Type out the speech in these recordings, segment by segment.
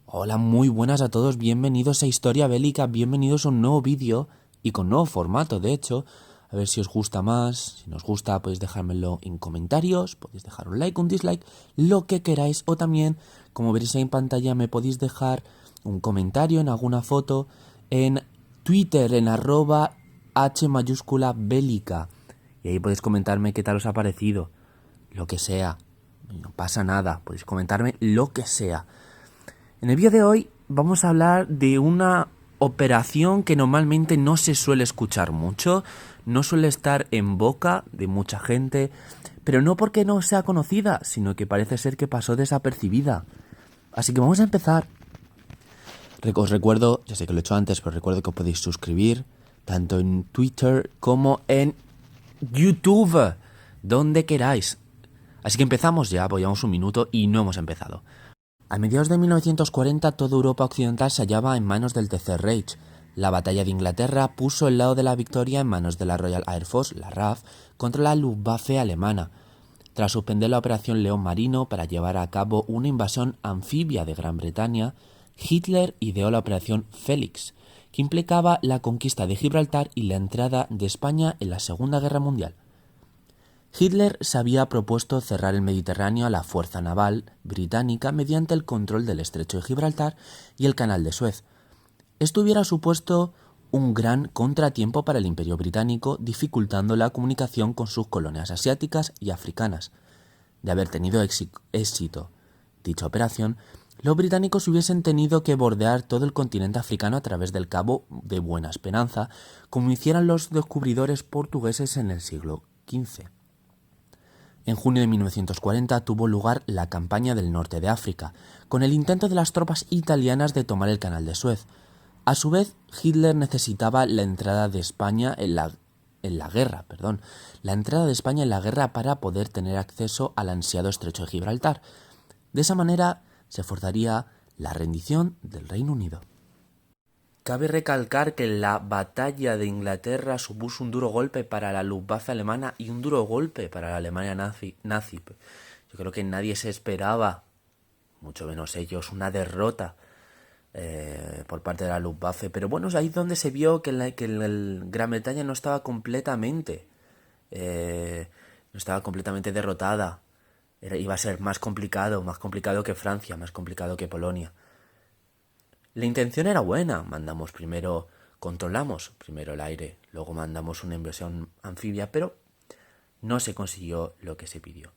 Hola, muy buenas a todos, bienvenidos a Historia Bélica, bienvenidos a un nuevo vídeo y con nuevo formato, de hecho. A ver si os gusta más, si no os gusta podéis dejármelo en comentarios, podéis dejar un like, un dislike, lo que queráis, o también, como veréis ahí en pantalla, me podéis dejar un comentario en alguna foto en Twitter, en @h mayúscula bélica, y ahí podéis comentarme qué tal os ha parecido, lo que sea, no pasa nada, podéis comentarme lo que sea. En el vídeo de hoy vamos a hablar de una operación que normalmente no se suele escuchar mucho, no suele estar en boca de mucha gente, pero no porque no sea conocida, sino que parece ser que pasó desapercibida. Así que vamos a empezar. Os recuerdo, ya sé que lo he hecho antes, pero recuerdo que os podéis suscribir tanto en Twitter como en YouTube, donde queráis. Así que empezamos ya, llevamos un minuto y no hemos empezado. A mediados de 1940 toda Europa occidental se hallaba en manos del Tercer Reich. La batalla de Inglaterra puso el lado de la victoria en manos de la Royal Air Force, la RAF, contra la Luftwaffe alemana. Tras suspender la operación León Marino para llevar a cabo una invasión anfibia de Gran Bretaña, Hitler ideó la operación Félix, que implicaba la conquista de Gibraltar y la entrada de España en la Segunda Guerra Mundial. Hitler se había propuesto cerrar el Mediterráneo a la fuerza naval británica mediante el control del Estrecho de Gibraltar y el Canal de Suez. Esto hubiera supuesto un gran contratiempo para el Imperio británico, dificultando la comunicación con sus colonias asiáticas y africanas. De haber tenido éxito dicha operación, los británicos hubiesen tenido que bordear todo el continente africano a través del Cabo de Buena Esperanza, como hicieron los descubridores portugueses en el siglo XV. En junio de 1940 tuvo lugar la campaña del norte de África, con el intento de las tropas italianas de tomar el Canal de Suez. A su vez, Hitler necesitaba la entrada de España en la guerra para poder tener acceso al ansiado Estrecho de Gibraltar. De esa manera se forzaría la rendición del Reino Unido. Cabe recalcar que la batalla de Inglaterra supuso un duro golpe para la Luftwaffe alemana y un duro golpe para la Alemania nazi. Yo creo que nadie se esperaba, mucho menos ellos, una derrota por parte de la Luftwaffe. Pero bueno, es ahí donde se vio que Gran Bretaña no estaba completamente derrotada. Iba a ser más complicado que Francia, más complicado que Polonia. La intención era buena, controlamos primero el aire, luego mandamos una invasión anfibia, pero no se consiguió lo que se pidió.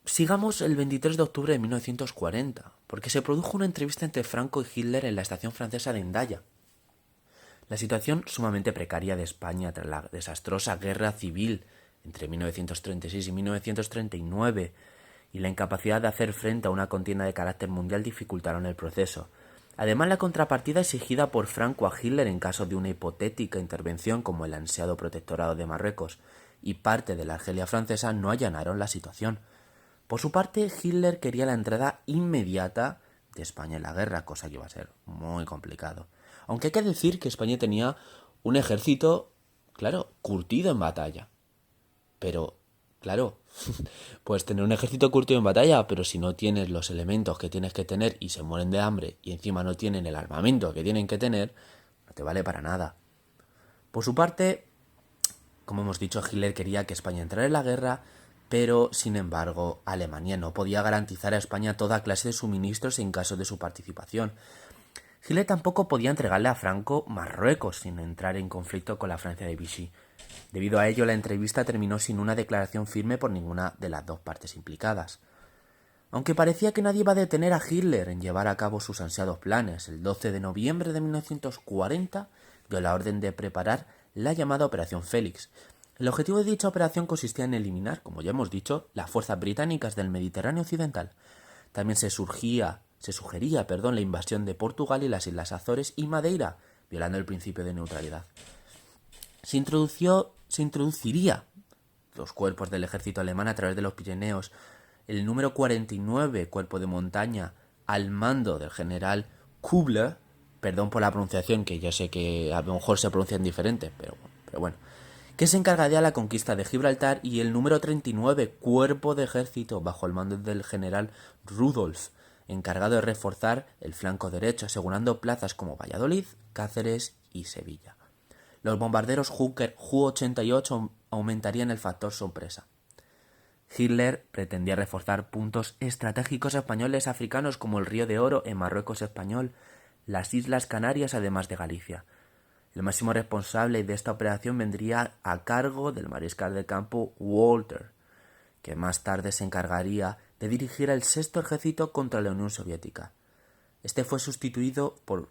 Sigamos el 23 de octubre de 1940, porque se produjo una entrevista entre Franco y Hitler en la estación francesa de Hendaya. La situación sumamente precaria de España tras la desastrosa guerra civil entre 1936 y 1939 y la incapacidad de hacer frente a una contienda de carácter mundial dificultaron el proceso. Además, la contrapartida exigida por Franco a Hitler en caso de una hipotética intervención como el ansiado protectorado de Marruecos y parte de la Argelia francesa no allanaron la situación. Por su parte, Hitler quería la entrada inmediata de España en la guerra, cosa que iba a ser muy complicado. Aunque hay que decir que España tenía un ejército, claro, curtido en batalla. Pero, claro, puedes tener un ejército curtido en batalla, pero si no tienes los elementos que tienes que tener y se mueren de hambre y encima no tienen el armamento que tienen que tener, no te vale para nada. Por su parte, como hemos dicho, Hitler quería que España entrara en la guerra, pero sin embargo Alemania no podía garantizar a España toda clase de suministros en caso de su participación. Hitler tampoco podía entregarle a Franco Marruecos sin entrar en conflicto con la Francia de Vichy. Debido a ello, la entrevista terminó sin una declaración firme por ninguna de las dos partes implicadas. Aunque parecía que nadie iba a detener a Hitler en llevar a cabo sus ansiados planes, el 12 de noviembre de 1940 dio la orden de preparar la llamada Operación Félix. El objetivo de dicha operación consistía en eliminar, como ya hemos dicho, las fuerzas británicas del Mediterráneo occidental. También se sugería la invasión de Portugal y las Islas Azores y Madeira, violando el principio de neutralidad. Se introduciría los cuerpos del ejército alemán a través de los Pirineos. El número 49, cuerpo de montaña, al mando del general Kubler, perdón por la pronunciación, que yo sé que a lo mejor se pronuncian diferente, pero bueno, que se encargaría de la conquista de Gibraltar, y el número 39, cuerpo de ejército, bajo el mando del general Rudolf, encargado de reforzar el flanco derecho, asegurando plazas como Valladolid, Cáceres y Sevilla. Los bombarderos Hawker Ju-88 aumentarían el factor sorpresa. Hitler pretendía reforzar puntos estratégicos españoles africanos como el Río de Oro en Marruecos español, las Islas Canarias además de Galicia. El máximo responsable de esta operación vendría a cargo del mariscal de campo Walter, que más tarde se encargaría de dirigir el sexto ejército contra la Unión Soviética. Este fue sustituido por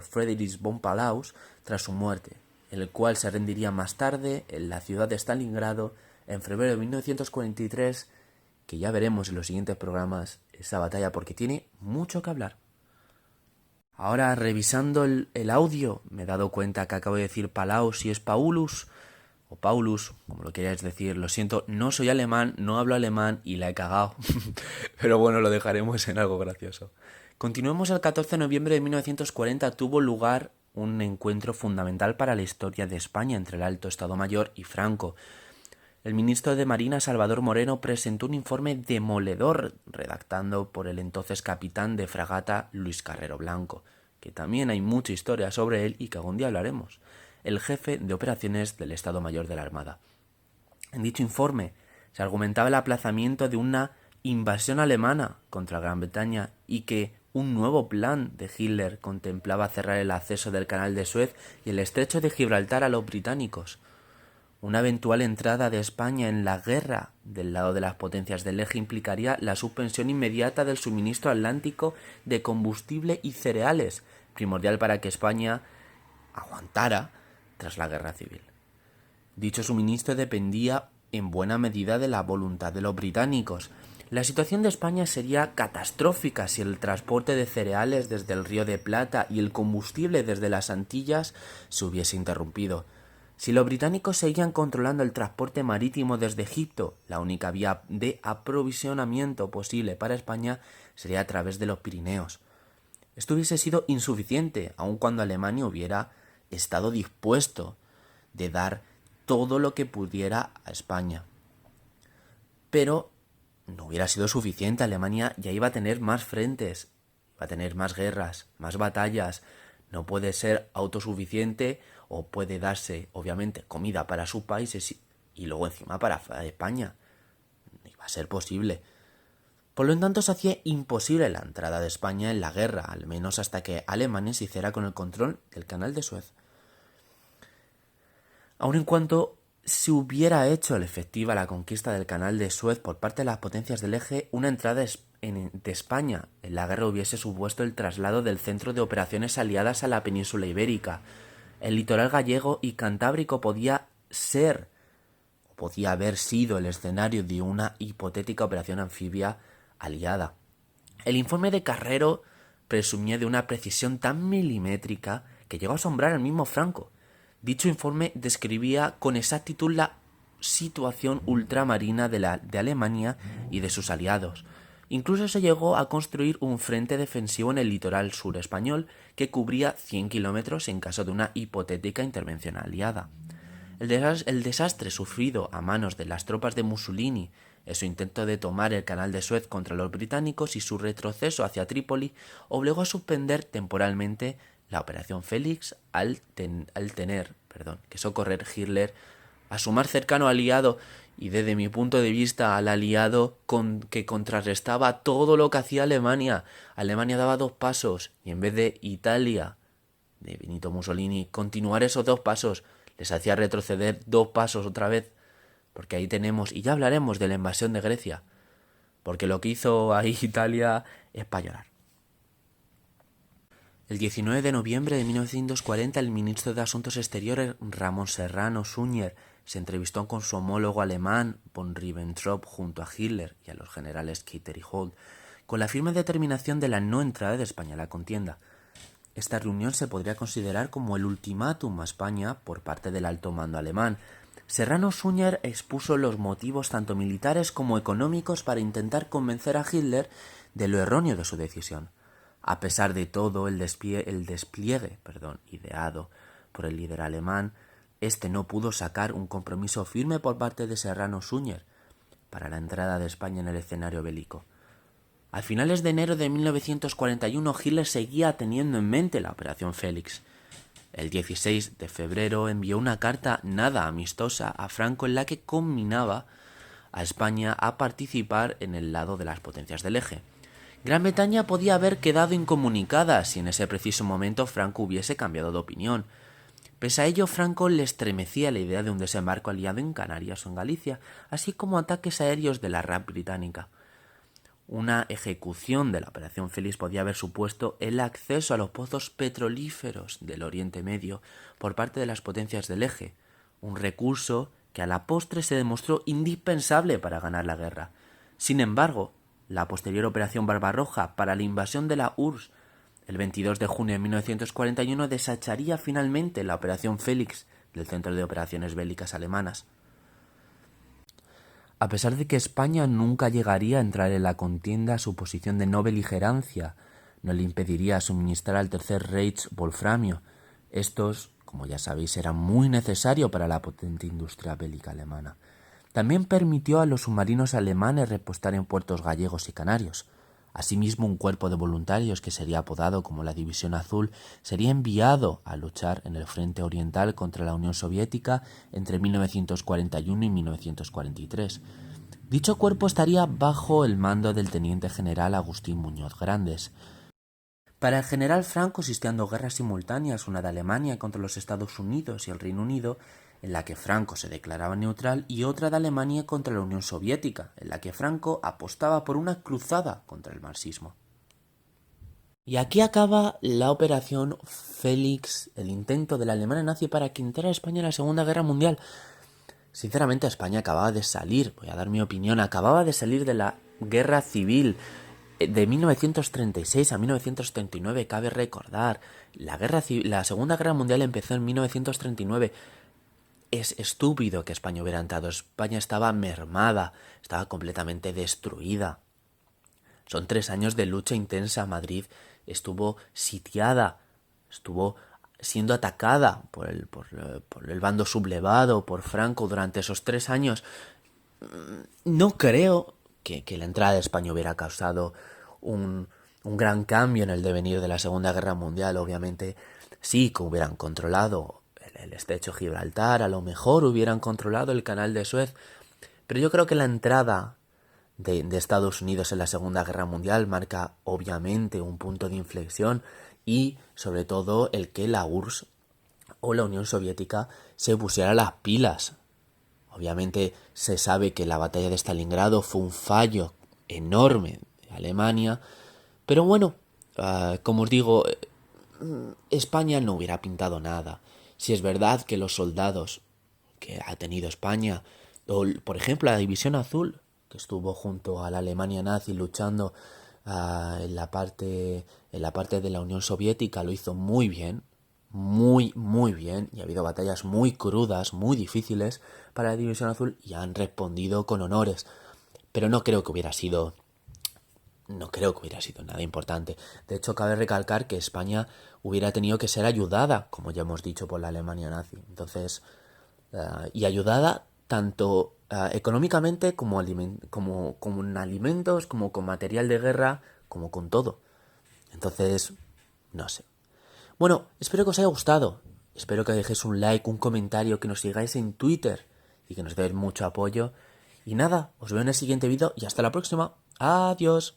Friedrich von Paulus, tras su muerte, el cual se rendiría más tarde en la ciudad de Stalingrado en febrero de 1943, que ya veremos en los siguientes programas esa batalla porque tiene mucho que hablar. Ahora, revisando el audio, me he dado cuenta que acabo de decir Paulus y es Paulus, o Paulus, como lo queráis decir. Lo siento, no soy alemán, no hablo alemán y la he cagado. Pero bueno, lo dejaremos en algo gracioso. Continuemos. El 14 de noviembre de 1940 tuvo lugar un encuentro fundamental para la historia de España entre el Alto Estado Mayor y Franco. El ministro de Marina, Salvador Moreno, presentó un informe demoledor redactado por el entonces capitán de fragata Luis Carrero Blanco, que también hay mucha historia sobre él y que algún día hablaremos, el jefe de operaciones del Estado Mayor de la Armada. En dicho informe se argumentaba el aplazamiento de una invasión alemana contra Gran Bretaña y que un nuevo plan de Hitler contemplaba cerrar el acceso del Canal de Suez y el Estrecho de Gibraltar a los británicos. Una eventual entrada de España en la guerra del lado de las potencias del eje implicaría la suspensión inmediata del suministro atlántico de combustible y cereales, primordial para que España aguantara tras la guerra civil. Dicho suministro dependía en buena medida de la voluntad de los británicos. La situación de España sería catastrófica si el transporte de cereales desde el Río de Plata y el combustible desde las Antillas se hubiese interrumpido. Si los británicos seguían controlando el transporte marítimo desde Egipto, la única vía de aprovisionamiento posible para España sería a través de los Pirineos. Esto hubiese sido insuficiente, aun cuando Alemania hubiera estado dispuesto de dar todo lo que pudiera a España. Pero no hubiera sido suficiente. Alemania ya iba a tener más frentes, iba a tener más guerras, más batallas. No puede ser autosuficiente o puede darse, obviamente, comida para sus países y luego encima para España. No iba a ser posible. Por lo tanto, se hacía imposible la entrada de España en la guerra, al menos hasta que Alemania se hiciera con el control del Canal de Suez. Aun en cuanto se hubiera hecho efectiva la conquista del Canal de Suez por parte de las potencias del eje, una entrada de España en la guerra hubiese supuesto el traslado del centro de operaciones aliadas a la península ibérica. El litoral gallego y cantábrico podía haber sido el escenario de una hipotética operación anfibia aliada. El informe de Carrero presumía de una precisión tan milimétrica que llegó a asombrar al mismo Franco. Dicho informe describía con exactitud la situación ultramarina de Alemania y de sus aliados. Incluso se llegó a construir un frente defensivo en el litoral sur español que cubría 100 kilómetros en caso de una hipotética intervención aliada. El desastre sufrido a manos de las tropas de Mussolini en su intento de tomar el Canal de Suez contra los británicos y su retroceso hacia Trípoli obligó a suspender temporalmente la Operación Félix al tener que socorrer Hitler a su más cercano aliado y desde mi punto de vista al aliado que contrarrestaba todo lo que hacía Alemania. Alemania daba 2 pasos y en vez de Italia, de Benito Mussolini, continuar esos 2 pasos, les hacía retroceder 2 pasos otra vez. Porque ahí tenemos, y ya hablaremos de la invasión de Grecia, porque lo que hizo ahí Italia es para llorar. El 19 de noviembre de 1940, el ministro de Asuntos Exteriores, Ramón Serrano Suñer, se entrevistó con su homólogo alemán, von Ribbentrop, junto a Hitler y a los generales Keitel y Holt, con la firme determinación de la no entrada de España a la contienda. Esta reunión se podría considerar como el ultimátum a España por parte del alto mando alemán. Serrano Suñer expuso los motivos tanto militares como económicos para intentar convencer a Hitler de lo erróneo de su decisión. A pesar de todo el despliegue ideado por el líder alemán, este no pudo sacar un compromiso firme por parte de Serrano Suñer para la entrada de España en el escenario bélico. A finales de enero de 1941 Hitler seguía teniendo en mente la Operación Félix. El 16 de febrero envió una carta nada amistosa a Franco en la que conminaba a España a participar en el lado de las potencias del eje. Gran Bretaña podía haber quedado incomunicada si en ese preciso momento Franco hubiese cambiado de opinión. Pese a ello, Franco le estremecía la idea de un desembarco aliado en Canarias o en Galicia, así como ataques aéreos de la RAF británica. Una ejecución de la Operación Félix podía haber supuesto el acceso a los pozos petrolíferos del Oriente Medio por parte de las potencias del eje, un recurso que a la postre se demostró indispensable para ganar la guerra. Sin embargo, la posterior Operación Barbarroja para la invasión de la URSS el 22 de junio de 1941 desecharía finalmente la Operación Félix del Centro de Operaciones Bélicas Alemanas. A pesar de que España nunca llegaría a entrar en la contienda, su posición de no beligerancia no le impediría suministrar al Tercer Reich wolframio. Estos, como ya sabéis, eran muy necesarios para la potente industria bélica alemana. También permitió a los submarinos alemanes repostar en puertos gallegos y canarios. Asimismo, un cuerpo de voluntarios, que sería apodado como la División Azul, sería enviado a luchar en el frente oriental contra la Unión Soviética entre 1941 y 1943. Dicho cuerpo estaría bajo el mando del teniente general Agustín Muñoz Grandes. Para el general Franco existían dos guerras simultáneas, una de Alemania contra los Estados Unidos y el Reino Unido, en la que Franco se declaraba neutral, y otra de Alemania contra la Unión Soviética, en la que Franco apostaba por una cruzada contra el marxismo. Y aquí acaba la Operación Félix, el intento de la Alemania nazi para quitar a España en la Segunda Guerra Mundial. Sinceramente, España acababa de salir, voy a dar mi opinión, acababa de salir de la guerra civil de 1936 a 1939, cabe recordar. La Segunda Guerra Mundial empezó en 1939. Es estúpido que España hubiera entrado. España estaba mermada, estaba completamente destruida. Son 3 años de lucha intensa. Madrid estuvo sitiada, estuvo siendo atacada por el bando sublevado, por Franco durante esos 3 años. No creo que la entrada de España hubiera causado un gran cambio en el devenir de la Segunda Guerra Mundial. Obviamente sí que hubieran controlado el estrecho de Gibraltar, a lo mejor hubieran controlado el canal de Suez, pero yo creo que la entrada de Estados Unidos en la Segunda Guerra Mundial marca obviamente un punto de inflexión, y sobre todo el que la URSS o la Unión Soviética se pusiera las pilas. Obviamente se sabe que la batalla de Stalingrado fue un fallo enorme de Alemania, pero bueno, como os digo, España no hubiera pintado nada. Si es verdad que los soldados que ha tenido España, o por ejemplo la División Azul, que estuvo junto a la Alemania nazi luchando en la parte de la Unión Soviética, lo hizo muy bien, muy bien, y ha habido batallas muy crudas, muy difíciles para la División Azul, y han respondido con honores, pero no creo que hubiera sido nada importante. De hecho, cabe recalcar que España hubiera tenido que ser ayudada, como ya hemos dicho, por la Alemania nazi. Entonces, y ayudada tanto económicamente como con alimentos, como con material de guerra, como con todo. Entonces, no sé. Bueno, espero que os haya gustado. Espero que dejéis un like, un comentario, que nos sigáis en Twitter y que nos deis mucho apoyo. Y nada, os veo en el siguiente vídeo y hasta la próxima. Adiós.